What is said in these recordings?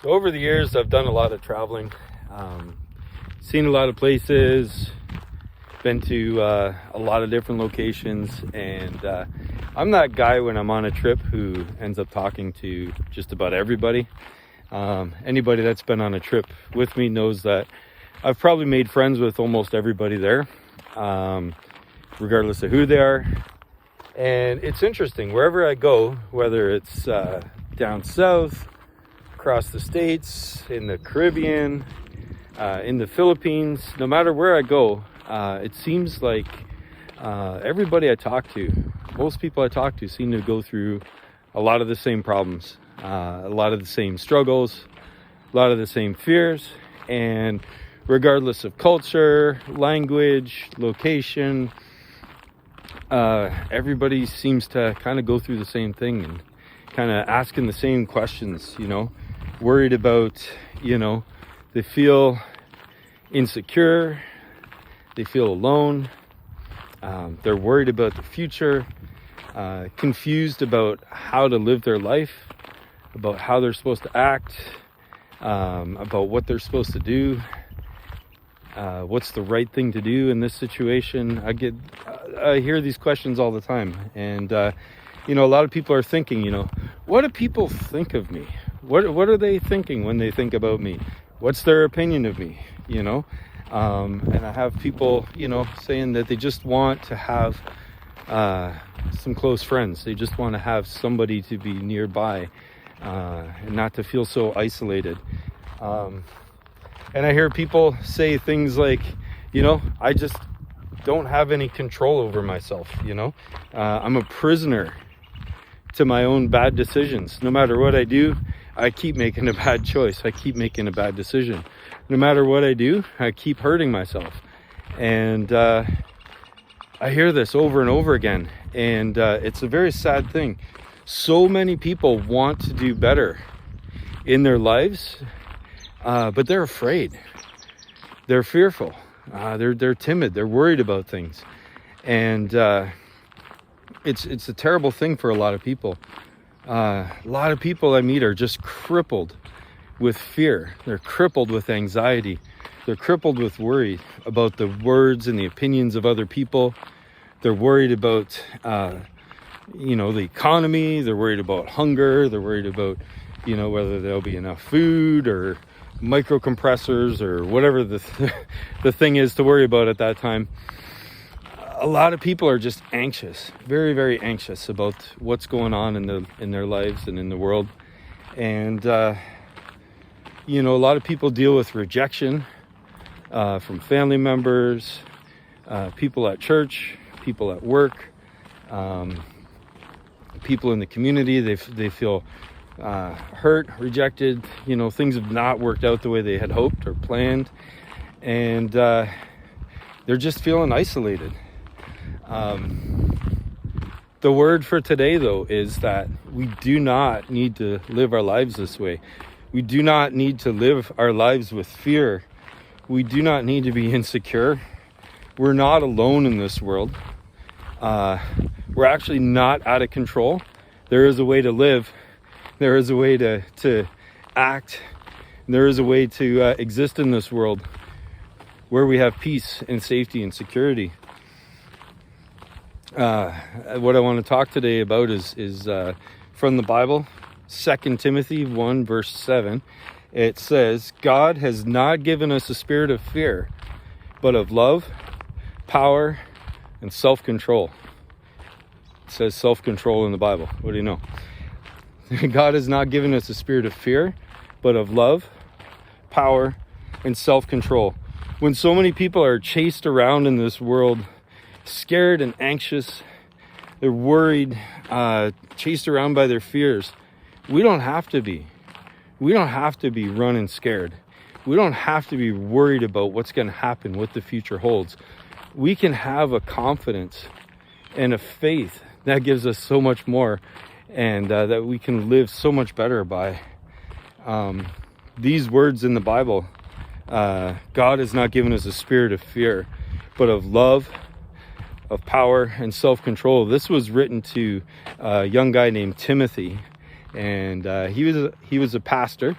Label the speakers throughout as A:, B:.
A: So over the years, I've done a lot of traveling, seen a lot of places, been to a lot of different locations, and I'm that guy when I'm on a trip who ends up talking to just about everybody. Anybody that's been on a trip with me knows that I've probably made friends with almost everybody there, regardless of who they are. And it's interesting, wherever I go, whether it's down south, across the States, in the Caribbean, in the Philippines, no matter where I go, it seems like everybody I talk to, most people I talk to seem to go through a lot of the same problems, a lot of the same struggles, a lot of the same fears. And regardless of culture, language, location, everybody seems to kind of go through the same thing and kind of asking the same questions, worried about, they feel insecure, they feel alone, they're worried about the future, confused about how to live their life, about how they're supposed to act, about what they're supposed to do, what's the right thing to do in this situation. I hear these questions all the time, and a lot of people are thinking, what do people think of me? What are they thinking when they think about me? What's their opinion of me? And I have people, saying that they just want to have some close friends. They just want to have somebody to be nearby, and not to feel so isolated. And I hear people say things like, I just don't have any control over myself. I'm a prisoner to my own bad decisions. No matter what I do, I keep making a bad choice. I keep making a bad decision. No matter what I do, I keep hurting myself. And I hear this over and over again. And it's a very sad thing. So many people want to do better in their lives, but they're afraid. They're fearful. They're timid. They're worried about things. And it's a terrible thing for a lot of people. A lot of people I meet are just crippled with fear. They're crippled with anxiety. They're crippled with worry about the words and the opinions of other people. They're worried about, the economy. They're worried about hunger. They're worried about, whether there'll be enough food or microcompressors or whatever the thing is to worry about at that time. A lot of people are just anxious, very, very anxious about what's going on in their lives and in the world. And, a lot of people deal with rejection from family members, people at church, people at work, people in the community. They feel hurt, rejected. Things have not worked out the way they had hoped or planned. And they're just feeling isolated. The word for today, though, is that we do not need to live our lives this way. We do not need to live our lives with fear. We do not need to be insecure. We're not alone in this world. We're actually not out of control. There is a way to live. There is a way to act. There is a way to exist in this world where we have peace and safety and security. What I want to talk today about is from the Bible, 2 Timothy 1 verse 7. It says, God has not given us a spirit of fear, but of love, power, and self-control. It says self-control in the Bible. What do you know? God has not given us a spirit of fear, but of love, power, and self-control. When so many people are chased around in this world, scared and anxious, they're worried, chased around by their fears, we don't have to be. We don't have to be running scared. We don't have to be worried about what's going to happen, what the future holds. We can have a confidence and a faith that gives us so much more, and that we can live so much better by. These words in the Bible, God has not given us a spirit of fear, but of love, of power, and self-control. This was written to a young guy named Timothy, and he was a pastor,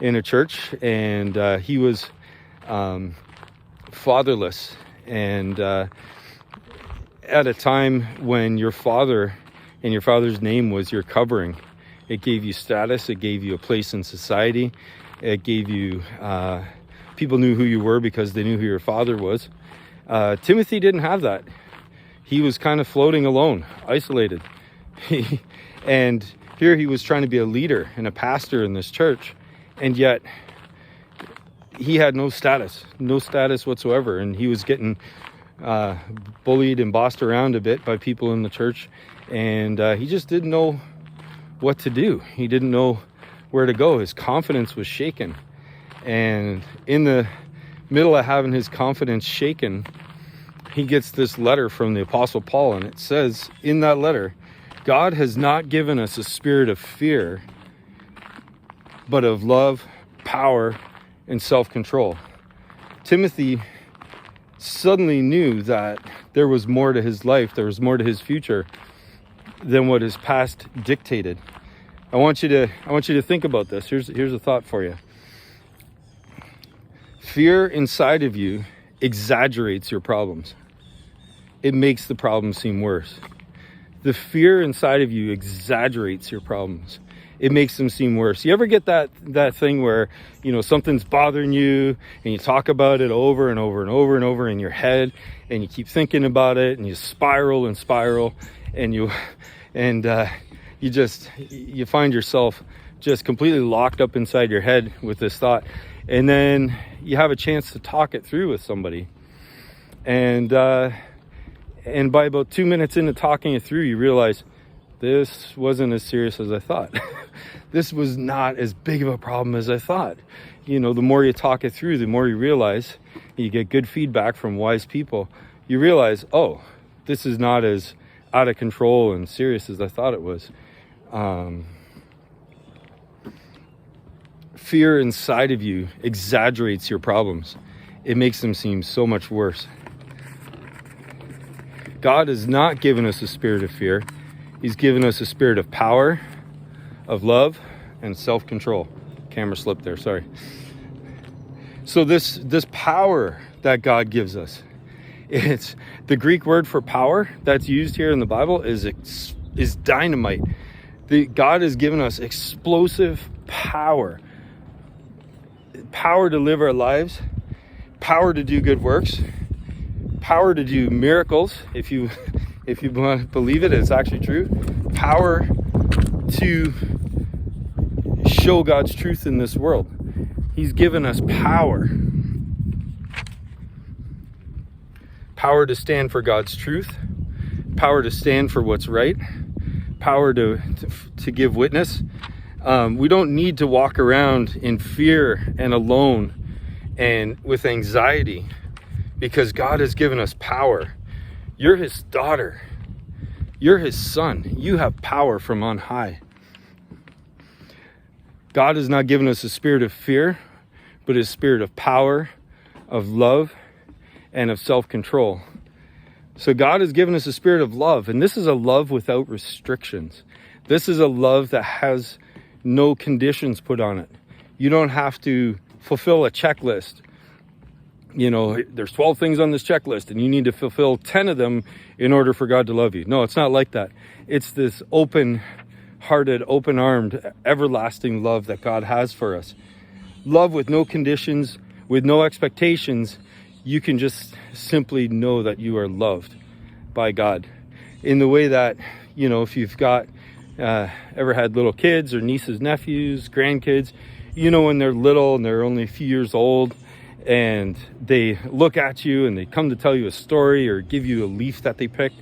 A: in a church, and he was fatherless, and at a time when your father and your father's name was your covering. It gave you status, it gave you a place in society, it gave you people knew who you were because they knew who your father was. Timothy didn't have that. He was kind of floating alone, isolated. And here he was trying to be a leader and a pastor in this church, and yet he had no status whatsoever, and he was getting bullied and bossed around a bit by people in the church, and he just didn't know what to do. He didn't know where to go. His confidence was shaken, and in the middle of having his confidence shaken, he gets this letter from the Apostle Paul, and it says in that letter, God has not given us a spirit of fear, but of love, power, and self-control. Timothy suddenly knew that there was more to his life, there was more to his future than what his past dictated. I want you to think about this. Here's a thought for you. Fear inside of you exaggerates your problems. It makes the problem seem worse. The fear inside of you exaggerates your problems. It makes them seem worse. You ever get that thing where, something's bothering you and you talk about it over and over and over and over in your head, and you keep thinking about it, and you spiral and you find yourself just completely locked up inside your head with this thought. And then you have a chance to talk it through with somebody. And by about 2 minutes into talking it through, you realize this wasn't as serious as I thought. This was not as big of a problem as I thought. The more you talk it through, the more you realize, you get good feedback from wise people. You realize, oh, this is not as out of control and serious as I thought it was. Fear inside of you exaggerates your problems. It makes them seem so much worse. God has not given us a spirit of fear. He's given us a spirit of power, of love, and self-control. Camera slipped there, sorry. So this power that God gives us, it's the Greek word for power that's used here in the Bible is dynamite. God has given us explosive power. Power to live our lives, power to do good works, power to do miracles, if you want to believe it, it's actually true. Power to show God's truth in this world. He's given us power. Power to stand for God's truth. Power to stand for what's right. Power to give witness. We don't need to walk around in fear and alone and with anxiety, because God has given us power. You're his daughter. You're his son. You have power from on high. God has not given us a spirit of fear, but a spirit of power, of love, and of self-control. So God has given us a spirit of love, and this is a love without restrictions. This is a love that has no conditions put on it. You don't have to fulfill a checklist. There's 12 things on this checklist, and you need to fulfill 10 of them in order for God to love you. No, it's not like that. It's this open-hearted, open-armed, everlasting love that God has for us. Love with no conditions, with no expectations. You can just simply know that you are loved by God. In the way that, if you've got, ever had little kids or nieces, nephews, grandkids, when they're little and they're only a few years old, and they look at you and they come to tell you a story or give you a leaf that they picked,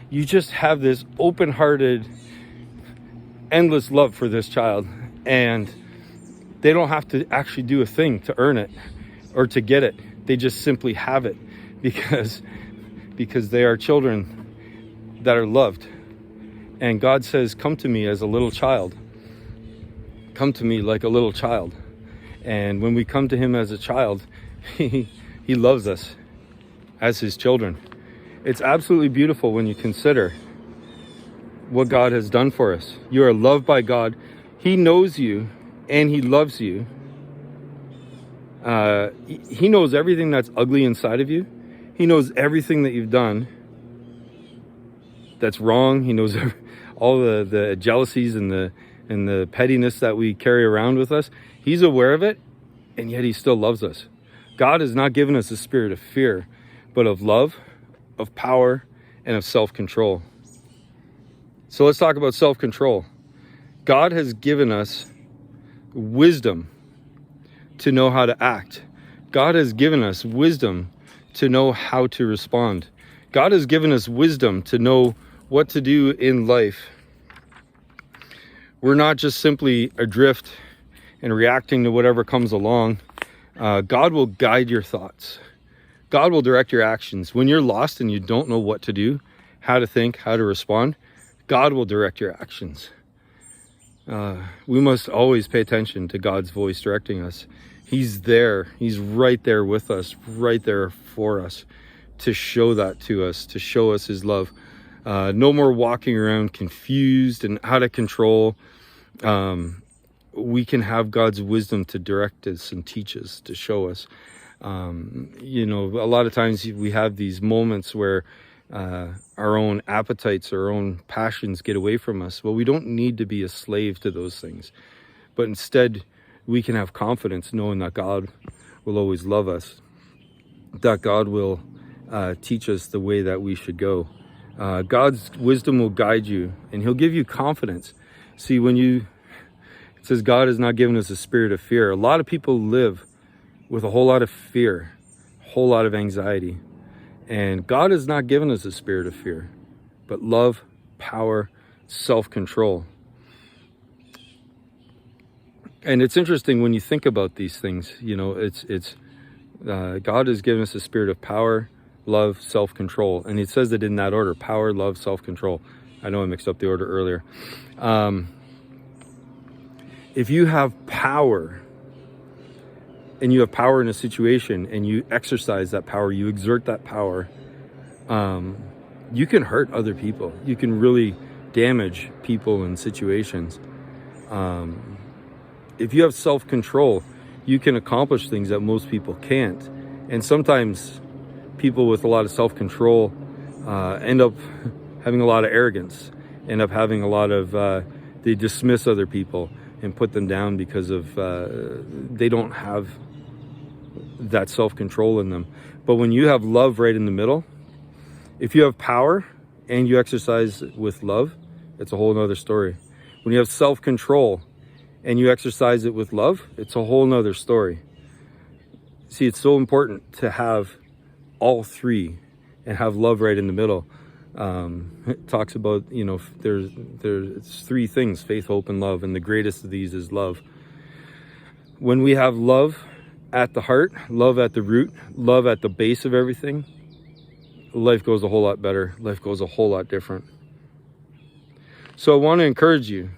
A: you just have this open-hearted, endless love for this child, and they don't have to actually do a thing to earn it or to get it. They just simply have it because they are children that are loved. And God says, come to me as a little child. Come to me like a little child. And when we come to him as a child, he loves us as his children. It's absolutely beautiful when you consider what God has done for us. You are loved by God. He knows you and he loves you. He knows everything that's ugly inside of you. He knows everything that you've done that's wrong. He knows all the jealousies and the pettiness that we carry around with us. He's aware of it, and yet he still loves us. God has not given us a spirit of fear, but of love, of power, and of self-control. So let's talk about self-control. God has given us wisdom to know how to act. God has given us wisdom to know how to respond. God has given us wisdom to know what to do in life. We're not just simply adrift and reacting to whatever comes along. God will guide your thoughts. God will direct your actions. When you're lost and you don't know what to do, how to think, how to respond, God will direct your actions. We must always pay attention to God's voice directing us. He's there. He's right there with us, right there for us, to show that to us, to show us his love. No more walking around confused and out of control. We can have God's wisdom to direct us and teach us, to show us. A lot of times we have these moments where our own appetites, our own passions get away from us. Well, we don't need to be a slave to those things, but instead we can have confidence knowing that God will always love us, that God will teach us the way that we should go. God's wisdom will guide you, and he'll give you confidence. See, it says God has not given us a spirit of fear. A lot of people live with a whole lot of fear, a whole lot of anxiety. And God has not given us a spirit of fear, but love, power, self-control. And it's interesting when you think about these things, God has given us a spirit of power, love, self-control. And it says it in that order: power, love, self-control. I know I mixed up the order earlier. If you have power, and you have power in a situation, and you exercise that power, you exert that power, you can hurt other people. You can really damage people and situations. If you have self-control, you can accomplish things that most people can't. And sometimes people with a lot of self-control end up having a lot of arrogance, end up having a lot of, they dismiss other people and put them down because of, they don't have that self-control in them. But when you have love right in the middle, if you have power and you exercise with love, it's a whole nother story. When you have self-control and you exercise it with love, it's a whole nother story. See, it's so important to have all three and have love right in the middle. It talks about, there's three things: faith, hope, and love. And the greatest of these is love. When we have love at the heart, love at the root, love at the base of everything, life goes a whole lot better. Life goes a whole lot different. So I want to encourage you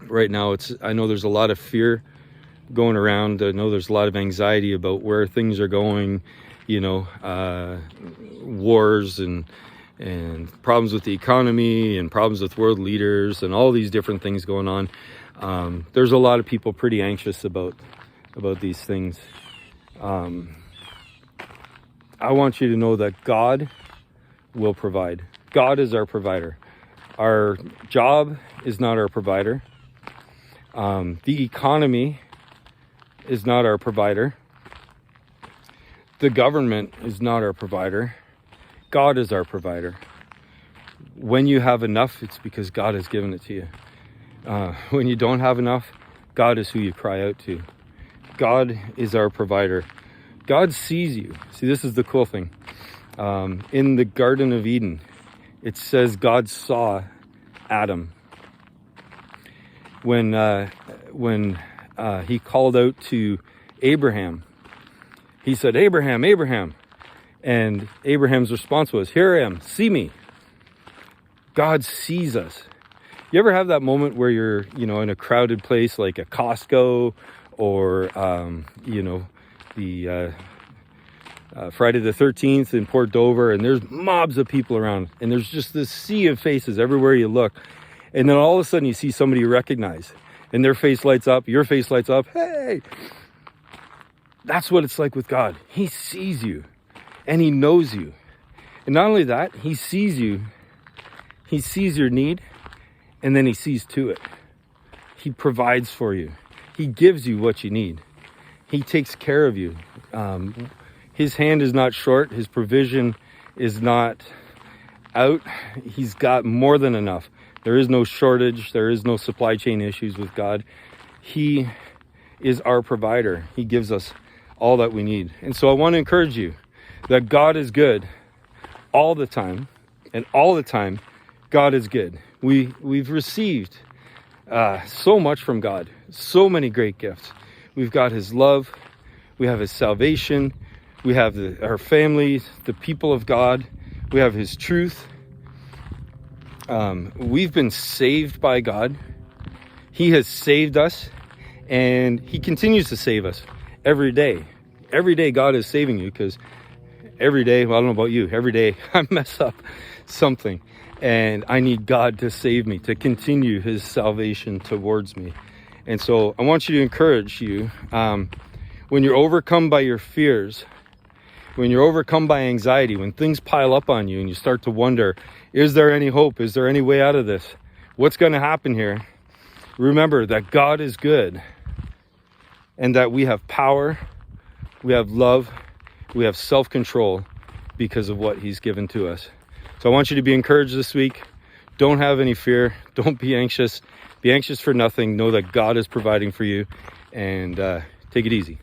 A: right now. I know there's a lot of fear going around. I know there's a lot of anxiety about where things are going, wars and problems with the economy and problems with world leaders and all these different things going on. There's a lot of people pretty anxious about these things. I want you to know that God will provide. God is our provider. Our job is not our provider. The economy is not our provider. The government is not our provider. God is our provider. When you have enough, it's because God has given it to you. When you don't have enough, God is who you cry out to. God is our provider. God sees you. See, this is the cool thing. In the Garden of Eden, it says God saw Adam. When he called out to Abraham, he said, "Abraham, Abraham." And Abraham's response was, "Here I am, see me." God sees us. You ever have that moment where you're, in a crowded place like a Costco or, the Friday the 13th in Port Dover, and there's mobs of people around, and there's just this sea of faces everywhere you look. And then all of a sudden you see somebody you recognize, and their face lights up, your face lights up. Hey! That's what it's like with God. He sees you and he knows you. And not only that, he sees you, he sees your need, and then he sees to it. He provides for you. He gives you what you need. He takes care of you. His hand is not short. His provision is not out. He's got more than enough. There is no shortage. There is no supply chain issues with God. He is our provider. He gives us all that we need. And so I want to encourage you that God is good all the time, and all the time God is good. We've received so much from God, so many great gifts. We've got his love, we have his salvation, we have our families, the people of God, we have his truth. We've been saved by God. He has saved us, and he continues to save us every day. Every day God is saving you, because every day, well, I don't know about you, every day I mess up something, and I need God to save me, to continue his salvation towards me. And so I want you to encourage you, when you're overcome by your fears, when you're overcome by anxiety, when things pile up on you and you start to wonder, is there any hope? Is there any way out of this? What's going to happen here? Remember that God is good, and that we have power, we have love, we have self-control because of what he's given to us. So I want you to be encouraged this week. Don't have any fear. Don't be anxious. Be anxious for nothing. Know that God is providing for you, and take it easy.